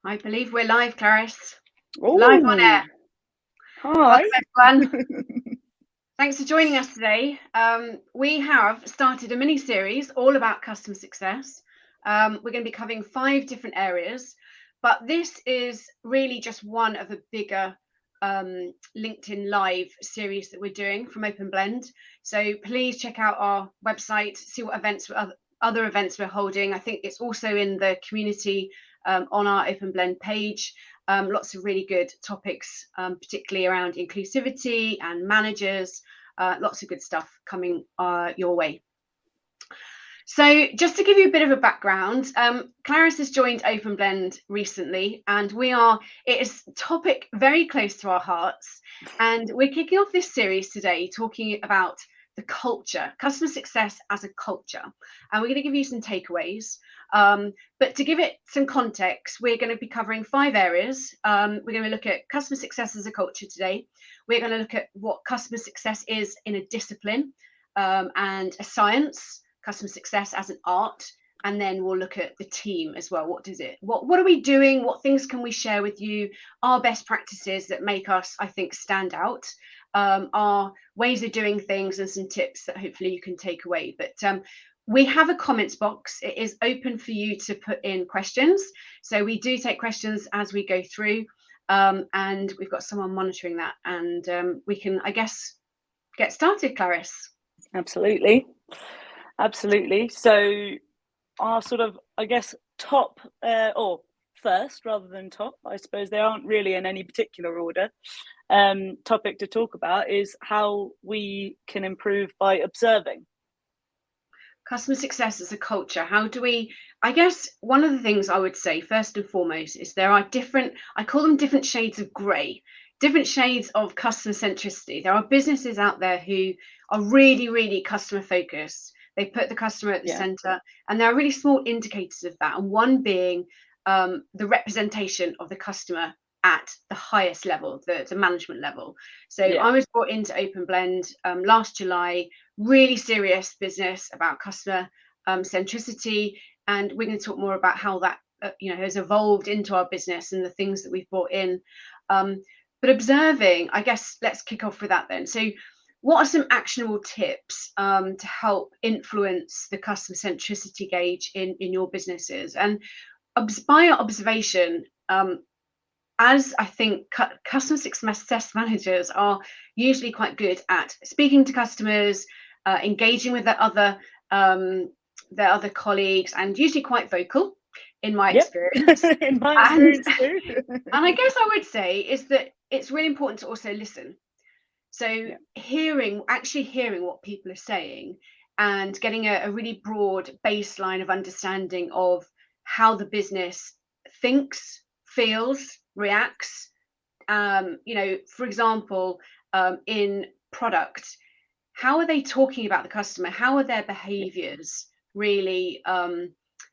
I believe we're live, Clarice. Live on Oh, air. hi. Welcome, everyone. Thanks for joining us today. We have started a mini-series all about customer success. We're going to be covering 5 different areas, but this is really just one of the bigger LinkedIn Live series that we're doing from OpenBlend. So please check out our website, see what events, other events we're holding. I think it's also in the community on our OpenBlend page. Lots of really good topics, particularly around inclusivity and managers. Lots of good stuff coming your way. So just to give you a bit of a background, Clarice has joined OpenBlend recently, and it is a topic very close to our hearts. And we're kicking off this series today talking about the culture, customer success as a culture. And we're going to give you some takeaways. But to give it some context, we're going to be covering 5 areas. We're going to look at customer success as a culture today. We're going to look at what customer success is in a discipline and a science, customer success as an art, and then we'll look at the team as well. What are we doing? What things can we share with you? Our best practices that make us, I think, stand out. Our ways of doing things and some tips that hopefully you can take away. But we have a comments box. It is open for you to put in questions. So we do take questions as we go through, and we've got someone monitoring that. And we can, I guess, get started, Clarice. Absolutely. So our sort of, I guess, top or first rather than top, I suppose they aren't really in any particular order, topic to talk about is how we can improve by observing. Customer success as a culture. How do we, I guess one of the things I would say first and foremost is there are I call them different shades of grey, different shades of customer centricity. There are businesses out there who are really, really customer focused. They put the customer at the center, and there are really small indicators of that. And one being the representation of the customer at the highest level, the management level. So I was brought into OpenBlend last July, really serious business about customer centricity, and we're going to talk more about how that has evolved into our business and the things that we've brought in. But observing, I guess, let's kick off with that then. So what are some actionable tips to help influence the customer centricity gauge in your businesses? And by observation, as I think customer success managers are usually quite good at speaking to customers, engaging with their other colleagues, and usually quite vocal, in my experience. In my experience too. And I guess I would say is that it's really important to also listen. So actually hearing what people are saying and getting a really broad baseline of understanding of how the business thinks, feels, reacts. For example, in product, how are they talking about the customer? How are their behaviors really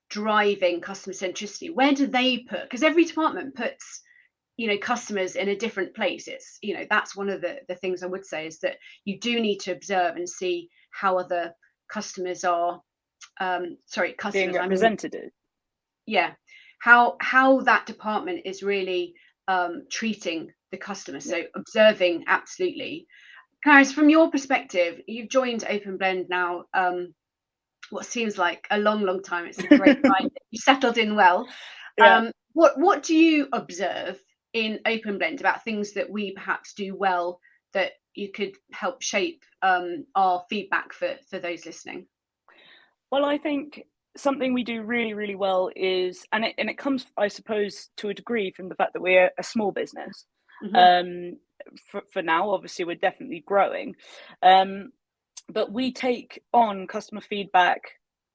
driving customer centricity? Where do they put? Because every department puts customers in a different place. It's that's one of the things I would say is that you do need to observe and see how other customers are being represented. How that department is really treating the customer. So observing, absolutely. Clarice, from your perspective, you've joined OpenBlend now what seems like a long time. It's a great time. You settled in well. What do you observe in OpenBlend about things that we perhaps do well that you could help shape our feedback for those listening? Well, I think something we do really, really well is, and it comes, I suppose, to a degree from the fact that we're a small business. For now, obviously, we're definitely growing, but we take on customer feedback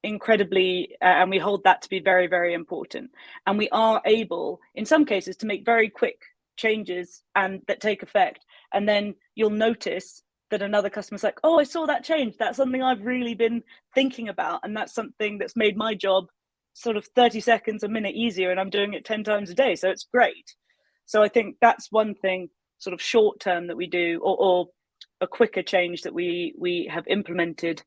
incredibly, and we hold that to be very, very important. And we are able, in some cases, to make very quick changes and that take effect. And then you'll notice that another customer's like, oh, I saw that change. That's something I've really been thinking about. And that's something that's made my job sort of 30 seconds, a minute easier. And I'm doing it 10 times a day. So it's great. So I think that's one thing sort of short term that we do, or a quicker change that we have implemented.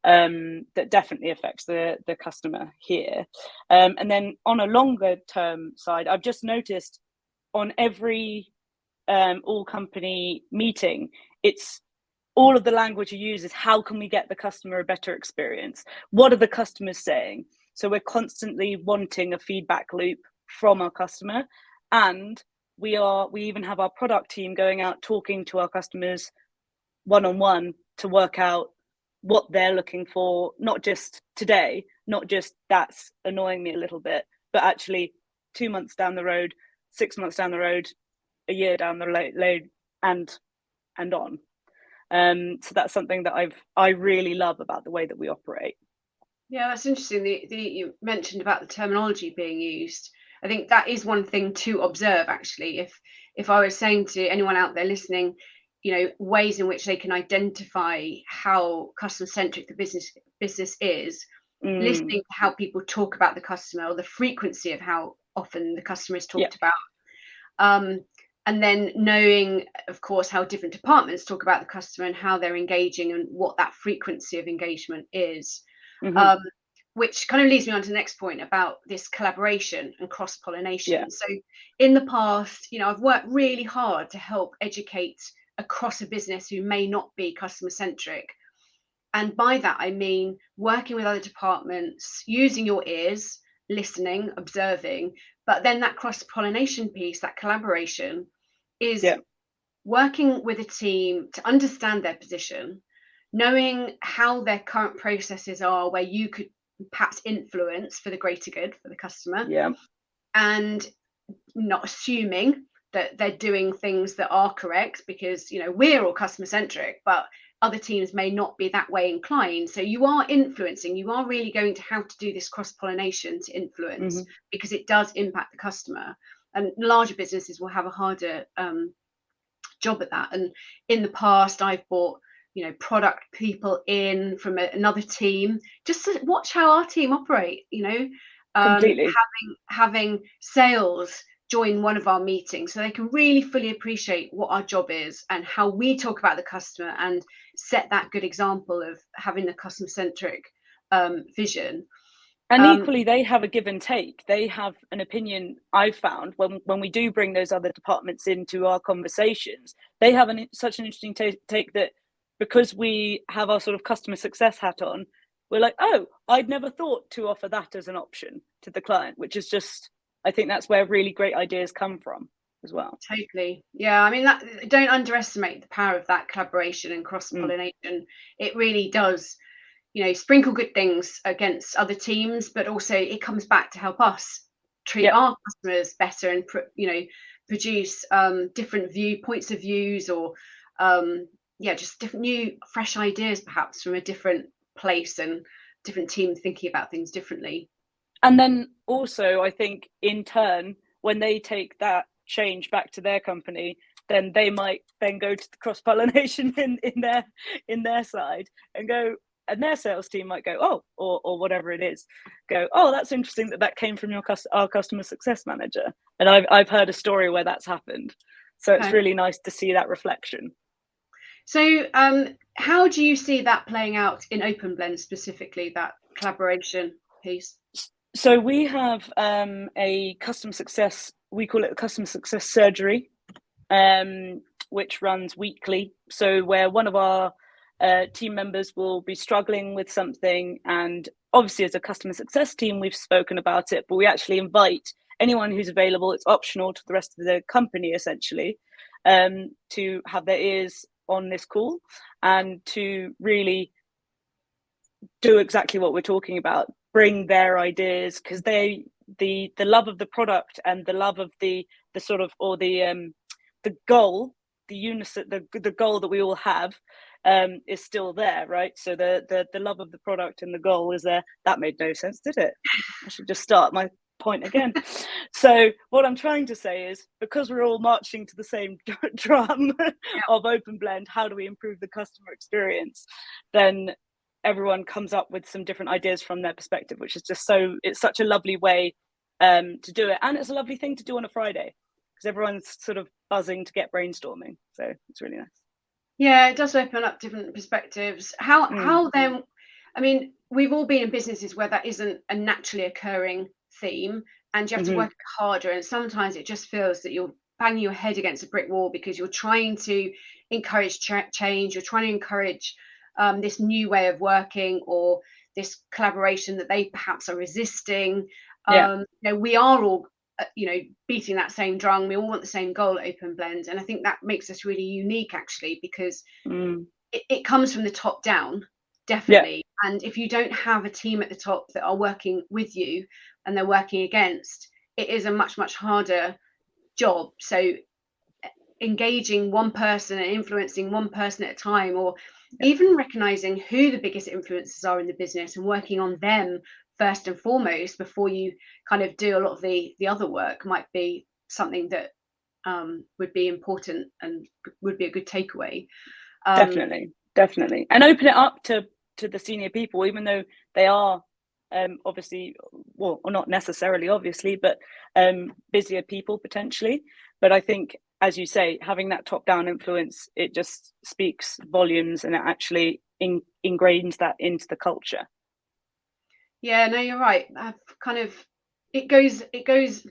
that definitely affects the customer here. And then on a longer term side, I've just noticed on every all company meeting, it's all of the language you use is how can we get the customer a better experience? What are the customers saying? So we're constantly wanting a feedback loop from our customer, and we even have our product team going out talking to our customers one-on-one to work out what they're looking for, not just today, not just that's annoying me a little bit, but actually 2 months down the road, 6 months down the road, a year down the road, and on. So that's something that I really love about the way that we operate. Yeah, that's interesting. You mentioned about the terminology being used. I think that is one thing to observe, actually. If I was saying to anyone out there listening, ways in which they can identify how customer centric the business is, listening to how people talk about the customer, or the frequency of how often the customer is talked about, and then knowing, of course, how different departments talk about the customer and how they're engaging and what that frequency of engagement is. Which kind of leads me on to the next point about this collaboration and cross-pollination. So in the past, I've worked really hard to help educate across a business who may not be customer centric. And by that, I mean working with other departments, using your ears, listening, observing, but then that cross-pollination piece, that collaboration, is working with a team to understand their position, knowing how their current processes are, where you could perhaps influence for the greater good for the customer, and not assuming that they're doing things that are correct, because we're all customer centric, but other teams may not be that way inclined. So you are influencing, you are really going to have to do this cross-pollination to influence, because it does impact the customer, and larger businesses will have a harder job at that. And in the past, I've brought product people in from another team just to watch how our team operate. Completely. Having sales join one of our meetings so they can really fully appreciate what our job is and how we talk about the customer, and set that good example of having the customer centric vision. And equally, they have a give and take. They have an opinion. I've found when we do bring those other departments into our conversations, they have such an interesting take that, because we have our sort of customer success hat on, we're like, oh, I'd never thought to offer that as an option to the client, which is just, I think that's where really great ideas come from as well. Totally. Yeah. I mean, don't underestimate the power of that collaboration and cross-pollination. It really does, sprinkle good things against other teams, but also it comes back to help us treat our customers better and, produce different points of views, or just different new fresh ideas, perhaps from a different place and different team thinking about things differently. And then also, I think in turn, when they take that change back to their company, then they might then go to the cross-pollination in their side and go, and their sales team might go, oh, or whatever it is, go, oh, that's interesting that came from our customer success manager. And I've heard a story where that's happened. So it's really nice to see that reflection. So how do you see that playing out in OpenBlend specifically, that collaboration piece? So we have a customer success, we call it a customer success surgery, which runs weekly. So where one of our team members will be struggling with something, and obviously as a customer success team, we've spoken about it, but we actually invite anyone who's available. It's optional to the rest of the company, essentially, to have their ears on this call and to really do exactly what we're talking about, bring their ideas, because the love of the product and the love of the sort of, or the goal, the goal that we all have is still there, right? So the love of the product and the goal is there. That made no sense, did it? I should just start my point again. So what I'm trying to say is, because we're all marching to the same drum of OpenBlend, how do we improve the customer experience? Then everyone comes up with some different ideas from their perspective, which is just it's such a lovely way to do it. And it's a lovely thing to do on a Friday, because everyone's sort of buzzing to get brainstorming. So it's really nice. Yeah, it does open up different perspectives. How then, I mean, we've all been in businesses where that isn't a naturally occurring theme, and you have to work harder. And sometimes it just feels that you're banging your head against a brick wall because you're trying to encourage change. You're trying to encourage this new way of working, or this collaboration that they perhaps are resisting. We are all beating that same drum. We all want the same goal at OpenBlend, and I think that makes us really unique, actually, because it comes from the top down, definitely. And if you don't have a team at the top that are working with you and they're working against, it is a much harder job. So engaging one person and influencing one person at a time, or even recognizing who the biggest influencers are in the business and working on them first and foremost before you kind of do a lot of the other work, might be something that would be important and would be a good takeaway. Definitely, and open it up to the senior people, even though they are obviously, well, or not necessarily obviously, but busier people potentially. But I think, as you say, having that top-down influence, it just speaks volumes, and it actually ingrains that into the culture. Yeah, no, you're right. It goes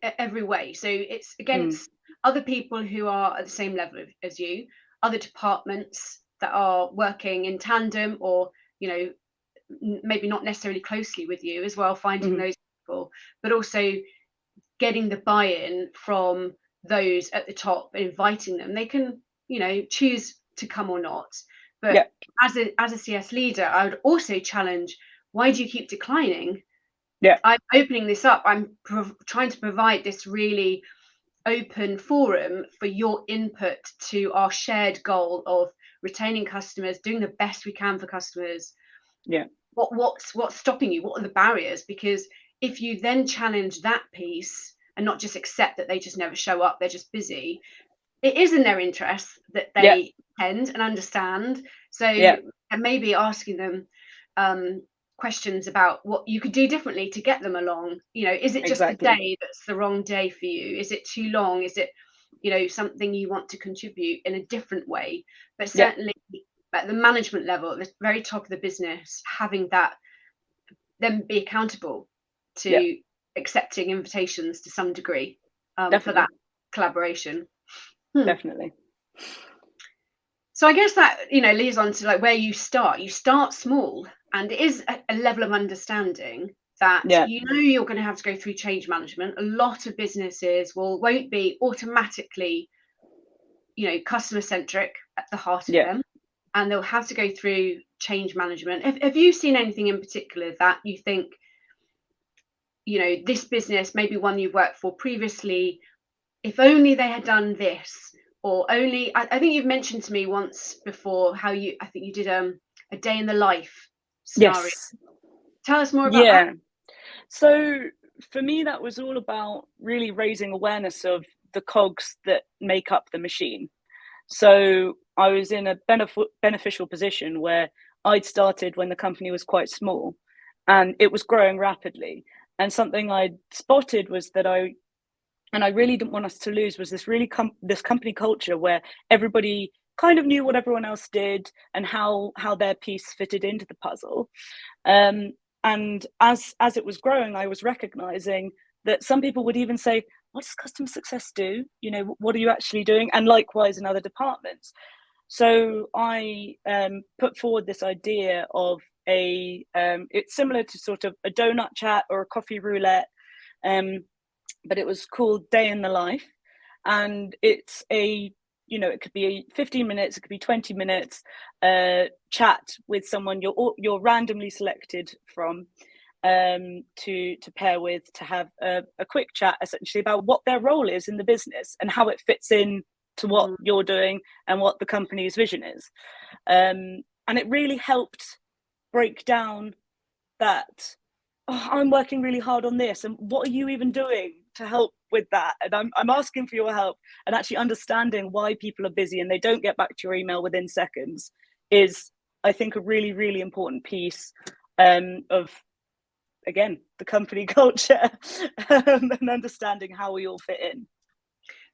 every way. So it's against other people who are at the same level as you, other departments that are working in tandem, or maybe not necessarily closely with you as well, finding those people, but also getting the buy-in from those at the top, inviting them. They can choose to come or not, but as a CS leader, I would also challenge, why do you keep declining? I'm opening this up. I'm trying to provide this really open forum for your input to our shared goal of retaining customers, doing the best we can for customers. What's stopping you? What are the barriers? Because if you then challenge that piece and not just accept that they just never show up, they're just busy, it is in their interest that they attend and understand. So and maybe asking them questions about what you could do differently to get them along. Is it just the day that's the wrong day for you? Is it too long? Is it something you want to contribute in a different way? But certainly at the management level, at the very top of the business, having that, them be accountable to accepting invitations to some degree for that collaboration. Definitely. So I guess that leads on to where you start small, and it is a level of understanding that you're going to have to go through change management. A lot of businesses won't be automatically customer centric at the heart of them, and they'll have to go through change management. Have you seen anything in particular that you think this business, maybe one you've worked for previously, if only they had done this, or only, I think you've mentioned to me once before how I think you did a day in the life scenario. Tell us more about that. So for me, that was all about really raising awareness of the cogs that make up the machine. So I was in a beneficial position where I'd started when the company was quite small and it was growing rapidly. And something I'd spotted was that I really didn't want us to lose was this really this company culture where everybody kind of knew what everyone else did and how their piece fitted into the puzzle. And as it was growing, I was recognizing that some people would even say, what does customer success do? What are you actually doing? And likewise in other departments. So I put forward this idea of it's similar to sort of a donut chat or a coffee roulette, but it was called Day in the Life. And it's it could be 15 minutes, it could be 20 minutes chat with someone you're randomly selected from to pair with, to have a quick chat essentially about what their role is in the business and how it fits in to what you're doing and what the company's vision is. And it really helped break down that, I'm working really hard on this, and what are you even doing to help with that? And I'm asking for your help, and actually understanding why people are busy and they don't get back to your email within seconds is, I think, a really, really important piece of, again, the company culture and understanding how we all fit in.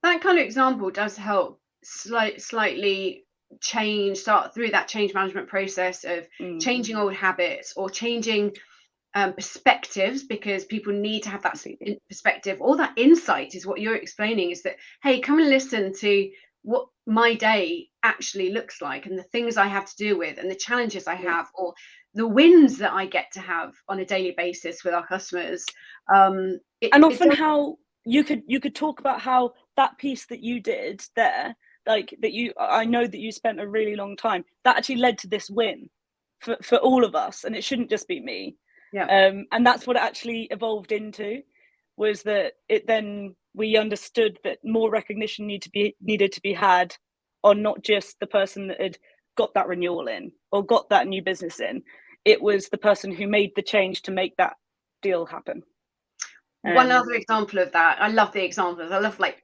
That kind of example does help slightly start through that change management process of changing old habits or changing perspectives, because people need to have that perspective, or that insight is what you're explaining, is that, hey, come and listen to what my day actually looks like and the things I have to deal with and the challenges I have, or the wins that I get to have on a daily basis with our customers. And often how you could talk about how that piece that you did there, like that I know that you spent a really long time, that actually led to this win for all of us, and it shouldn't just be me. And that's what it actually evolved into, was that we understood that more recognition needed to be had on not just the person that had got that renewal in or got that new business in. It was the person who made the change to make that deal happen. One other example of that, I love the examples. I love like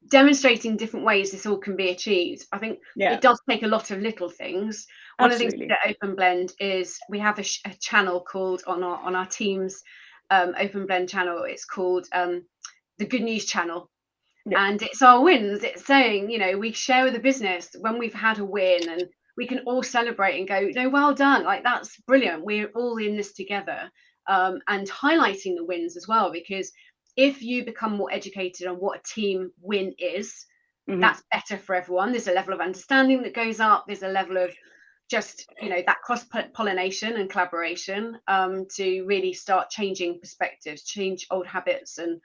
demonstrating different ways this all can be achieved. I think it does take a lot of little things. One of the things at OpenBlend is we have a channel called on our team's OpenBlend channel. It's called the Good News channel. And it's our wins. It's saying, you know, we share with the business when we've had a win, and we can all celebrate and go, no, well done. Like, that's brilliant. We're all in this together. And highlighting the wins as well, because if you become more educated on what a team win is, that's better for everyone. There's a level of understanding that goes up. There's a level of just, you know, that cross-pollination and collaboration to really start changing perspectives, change old habits, and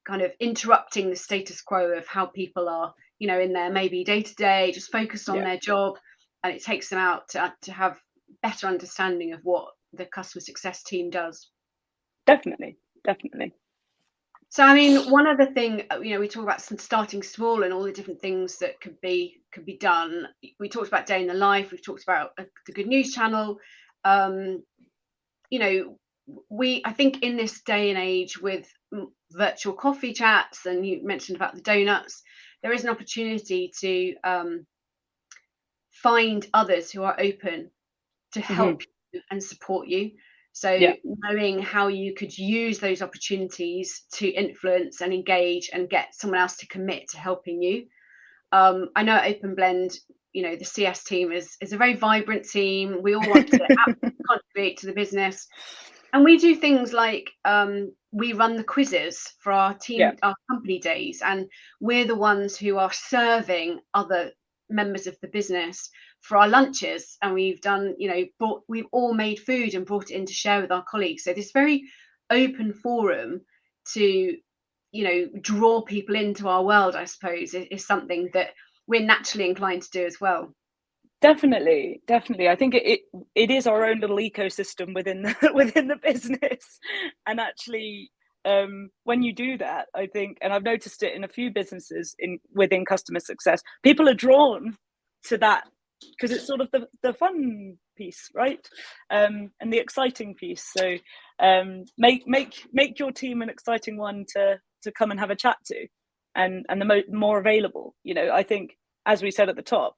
kind of interrupting the status quo of how people are, you know, in their maybe day-to-day, just focused on their job, and it takes them out to have better understanding of what the customer success team does. Definitely. So, I mean, one other thing, you know, we talk about starting small and all the different things that could be done. We talked about day in the life. We've talked about the Good News channel. You know, I think in this day and age with virtual coffee chats, and you mentioned about the donuts, there is an opportunity to find others who are open to help you and support you. So knowing how you could use those opportunities to influence and engage and get someone else to commit to helping you. I know at OpenBlend, you know, the CS team is a very vibrant team. We all want to contribute to the business. And we do things like we run the quizzes for our team, our company days, and we're the ones who are serving other members of the business for our lunches. And we've done, you know, we've all made food and brought it in to share with our colleagues. So this very open forum to, you know, draw people into our world, I suppose, is something that we're naturally inclined to do as well. Definitely. I think it is our own little ecosystem within the business. And actually, when you do that, I think, and I've noticed it in a few businesses within customer success, people are drawn to that because it's sort of the fun piece, right? And the exciting piece. So make your team an exciting one to come and have a chat to, and the more available. You know, I think, as we said at the top,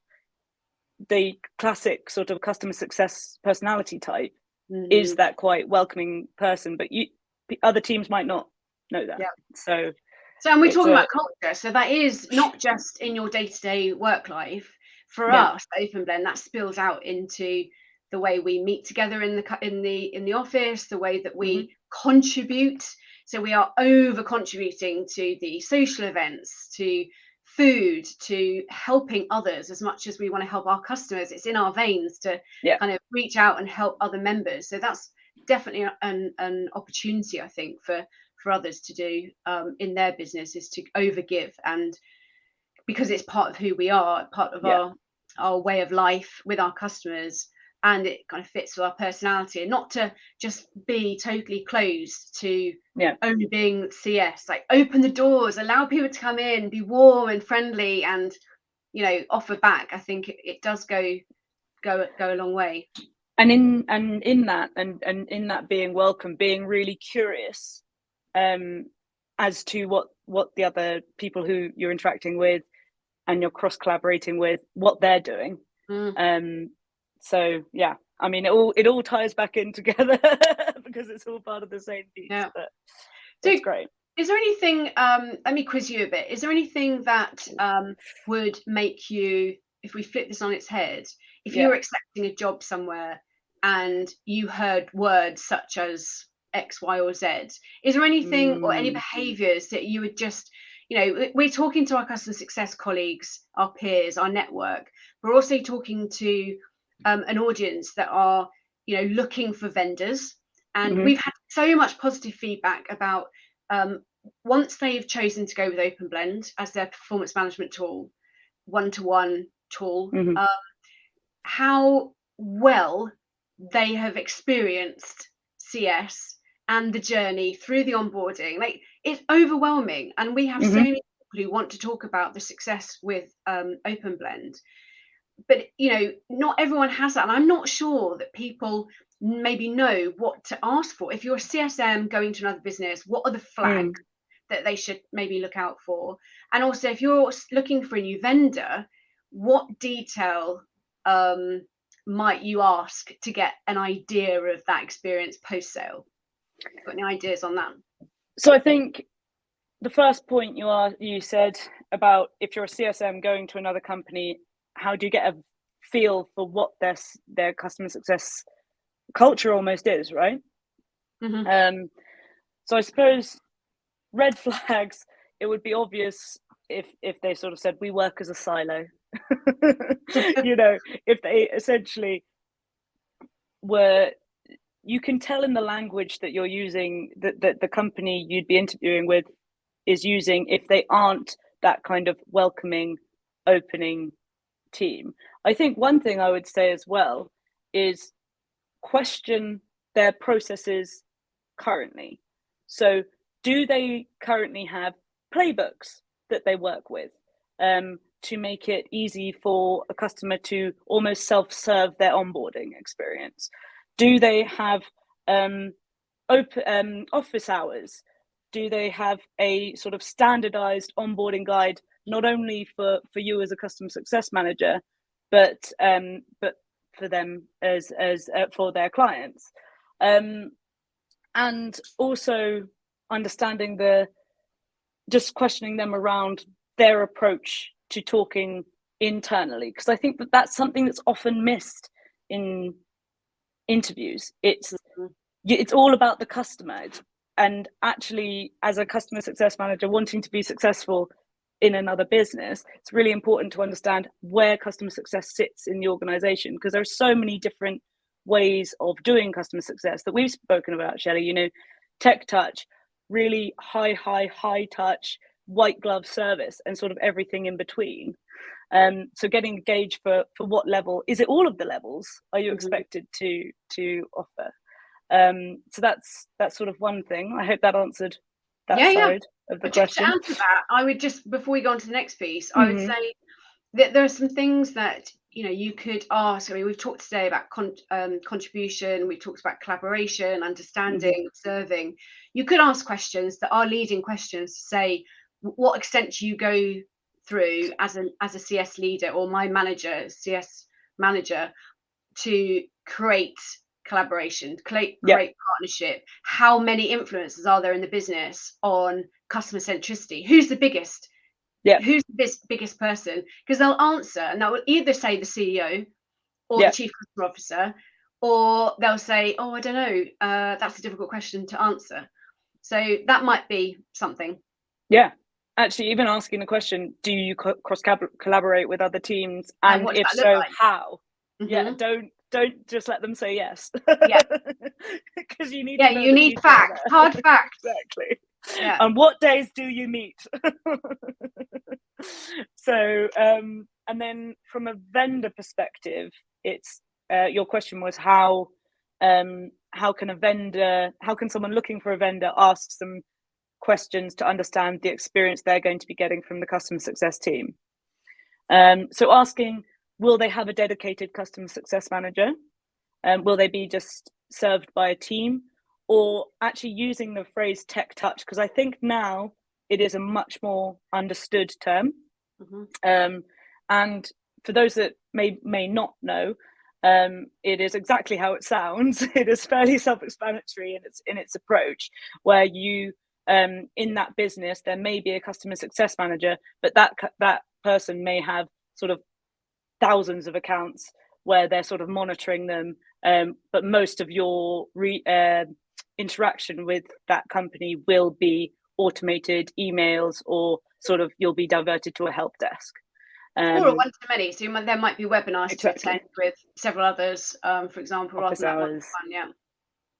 the classic sort of customer success personality type is that quite welcoming person, but other teams might not know that. So and we're talking about culture, so that is not just in your day-to-day work life. For us at OpenBlend, that spills out into the way we meet together in the office, the way that we contribute. So we are over contributing to the social events, to food, to helping others as much as we want to help our customers. It's in our veins to kind of reach out and help other members. So that's definitely an opportunity, I think, for others to do in their business, is to overgive. And because it's part of who we are, part of our way of life with our customers, and it kind of fits with our personality, and not to just be totally closed to only being CS. Like, open the doors, allow people to come in, be warm and friendly, and, you know, offer back. I think it does go a long way. And in that being welcome, being really curious as to what the other people who you're interacting with and you're cross collaborating with, what they're doing. So I mean, it all ties back in together because it's all part of the same piece. But it's great. Is there anything, let me quiz you a bit, is there anything that would make you if we flip this on its head, if you were accepting a job somewhere and you heard words such as X, Y, or Z, is there anything or any behaviors that you would just, we're talking to our customer success colleagues, our peers, our network. We're also talking to an audience that are, looking for vendors. And we've had so much positive feedback about once they've chosen to go with OpenBlend as their performance management tool, one-to-one tool, how well they have experienced CS and the journey through the onboarding. Like, it's overwhelming, and we have so many people who want to talk about the success with OpenBlend, but not everyone has that, and I'm not sure that people maybe know what to ask for. If you're a CSM going to another business, what are the flags that they should maybe look out for? And also, if you're looking for a new vendor, what detail might you ask to get an idea of that experience post-sale? Got any ideas on that? So I think the first point you said about if you're a CSM going to another company, how do you get a feel for what their customer success culture almost is, right? So I suppose red flags, it would be obvious if they sort of said, we work as a silo. If they essentially were, you can tell in the language that you're using, that the company you'd be interviewing with is using, if they aren't that kind of welcoming, opening team. I think one thing I would say as well is question their processes currently. So do they currently have playbooks that they work with to make it easy for a customer to almost self-serve their onboarding experience? Do they have open office hours? Do they have a sort of standardized onboarding guide, not only for you as a customer success manager, but for them as for their clients, and also understanding just questioning them around their approach to talking internally, because I think that's something that's often missed in interviews. It's all about the customer, and actually, as a customer success manager wanting to be successful in another business, it's really important to understand where customer success sits in the organization, because there are so many different ways of doing customer success that we've spoken about, Shelley. Tech touch, really high touch, white glove service, and sort of everything in between. So getting a gauge for what level is it, all of the levels are you expected to offer. So that's sort of one thing. I hope that answered that side of the question. To answer that, I would just, before we go on to the next piece, I would say that there are some things that you could ask. I mean, we've talked today about contribution, we've talked about collaboration, understanding, observing. You could ask questions that are leading questions to say what extent you go through as a CS leader or my manager, CS manager, to create collaboration, create partnership. How many influencers are there in the business on customer centricity? Who's the biggest? Who's the biggest person? Because they'll answer, and they'll either say the CEO or the chief customer officer, or they'll say, oh, I don't know, that's a difficult question to answer. So that might be something. Yeah, actually, even asking the question, do you cross collaborate with other teams, and if so, how? Don't just let them say yes. Because you need to know, you need facts, hard facts. Exactly. And what days do you meet? So and then from a vendor perspective, it's your question was how can someone looking for a vendor ask some questions to understand the experience they're going to be getting from the customer success team. So asking, will they have a dedicated customer success manager? Will they be just served by a team? Or actually using the phrase tech touch, because I think now it is a much more understood term. And for those that may not know, it is exactly how it sounds. It is fairly self-explanatory in its approach, where you in that business there may be a customer success manager, but that person may have sort of thousands of accounts where they're sort of monitoring them, but most of your interaction with that company will be automated emails, or sort of you'll be diverted to a help desk. Or a one-to-many, so there might be webinars exactly. to attend with several others, for example, Office rather than hours. one-to-one.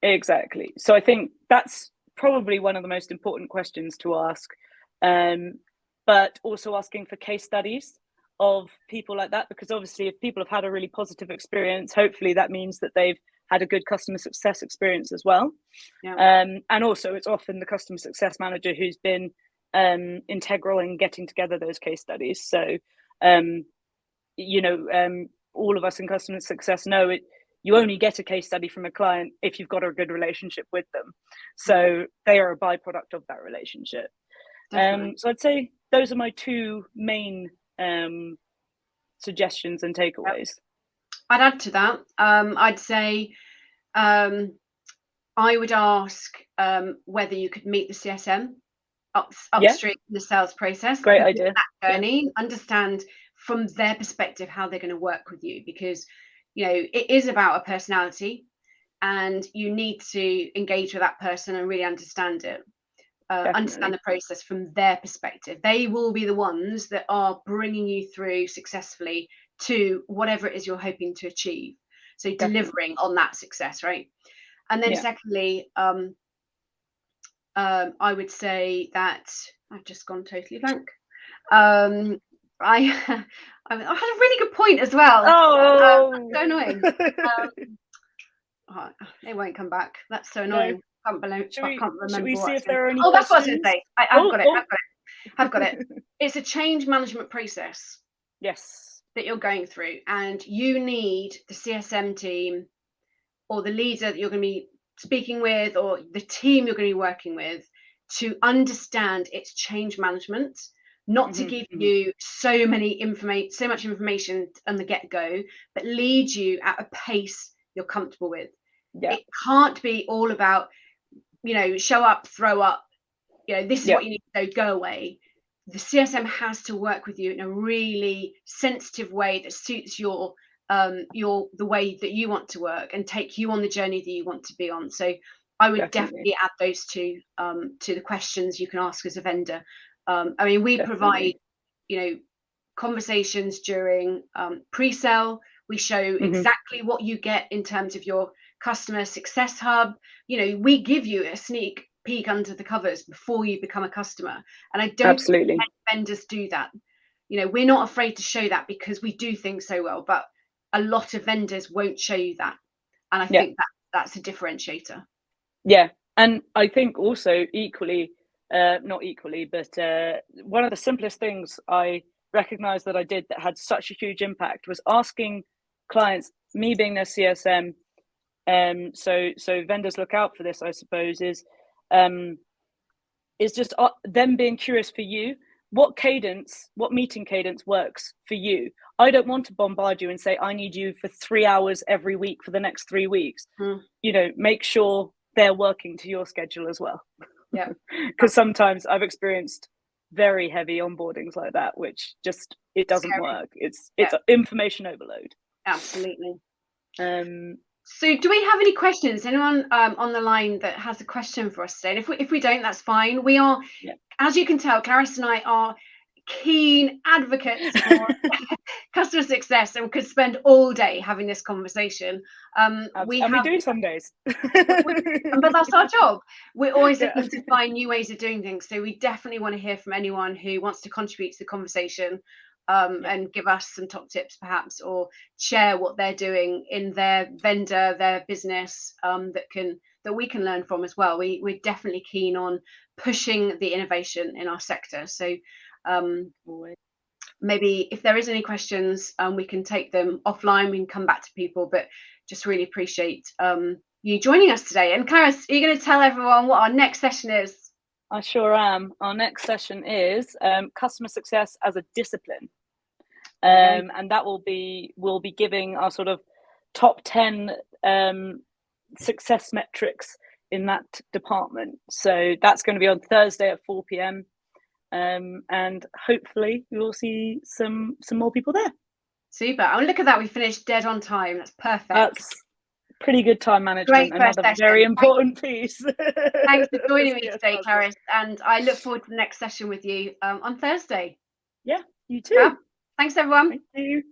Yeah, exactly. So I think that's probably one of the most important questions to ask, but also asking for case studies of people like that, because obviously if people have had a really positive experience, hopefully that means that they've had a good customer success experience as well. Yeah. And also it's often the customer success manager who's been integral in getting together those case studies. So all of us in customer success know it. You only get a case study from a client if you've got a good relationship with them. So they are a byproduct of that relationship. So I'd say those are my two main suggestions and takeaways. Yep. I'd add to that. I'd say I would ask whether you could meet the CSM upstream in the sales process. Great idea. That journey, understand from their perspective how they're going to work with you, because it is about a personality, and you need to engage with that person and really understand it. Understand the process from their perspective. They will be the ones that are bringing you through successfully to whatever it is you're hoping to achieve. So delivering on that success, right? And then secondly, I would say that I've just gone totally blank. I had a really good point as well. Oh, so annoying. It won't come back. That's so annoying. I can't remember. Should we see if there are any questions? That's what I was going to say. I've got it. It's a change management process. Yes. That you're going through, and you need the CSM team or the leader that you're going to be speaking with, or the team you're going to be working with, to understand its change management, not to give you so much information on the get-go, but lead you at a pace you're comfortable with. It can't be all about show up, throw up, this is what you need to go away. The CSM has to work with you in a really sensitive way that suits the way that you want to work and take you on the journey that you want to be on. So I would definitely add those two to the questions you can ask as a vendor. We provide conversations during pre-sale. We show exactly what you get in terms of your customer success hub. We give you a sneak peek under the covers before you become a customer, and I don't think vendors do that. We're not afraid to show that because we do things so well, but a lot of vendors won't show you that, and I think that's a differentiator. And I think also equally, not equally, but one of the simplest things I recognized that I did that had such a huge impact was asking clients, me being their CSM, so vendors look out for this, I suppose, is just them being curious for you. What meeting cadence works for you? I don't want to bombard you and say, I need you for 3 hours every week for the next 3 weeks. Make sure they're working to your schedule as well. Because sometimes I've experienced very heavy onboardings like that, which just, it doesn't work. It's information overload. Absolutely. So do we have any questions? Anyone on the line that has a question for us today? And if we don't, that's fine. We are, as you can tell, Clarice and I are keen advocates for customer success, and we could spend all day having this conversation. We do some days. But that's our job. We're always looking to find new ways of doing things. So we definitely want to hear from anyone who wants to contribute to the conversation. And give us some top tips perhaps, or share what they're doing in their vendor, their business, that we can learn from as well. We're definitely keen on pushing the innovation in our sector. So maybe if there is any questions, we can take them offline. We can come back to people, but just really appreciate you joining us today. And Clarice, are you going to tell everyone what our next session is? I sure am. Our next session is customer success as a discipline, and that we'll be giving our sort of top 10 success metrics in that department. So that's going to be on Thursday at 4 p.m. And hopefully we will see some more people there. Super. Oh, look at that. We finished dead on time. That's perfect. That's pretty good time management. Great first Another session. very important piece. Thanks for joining me today, Clarice. And I look forward to the next session with you on Thursday. Yeah, you too. Thanks, everyone. Thank you.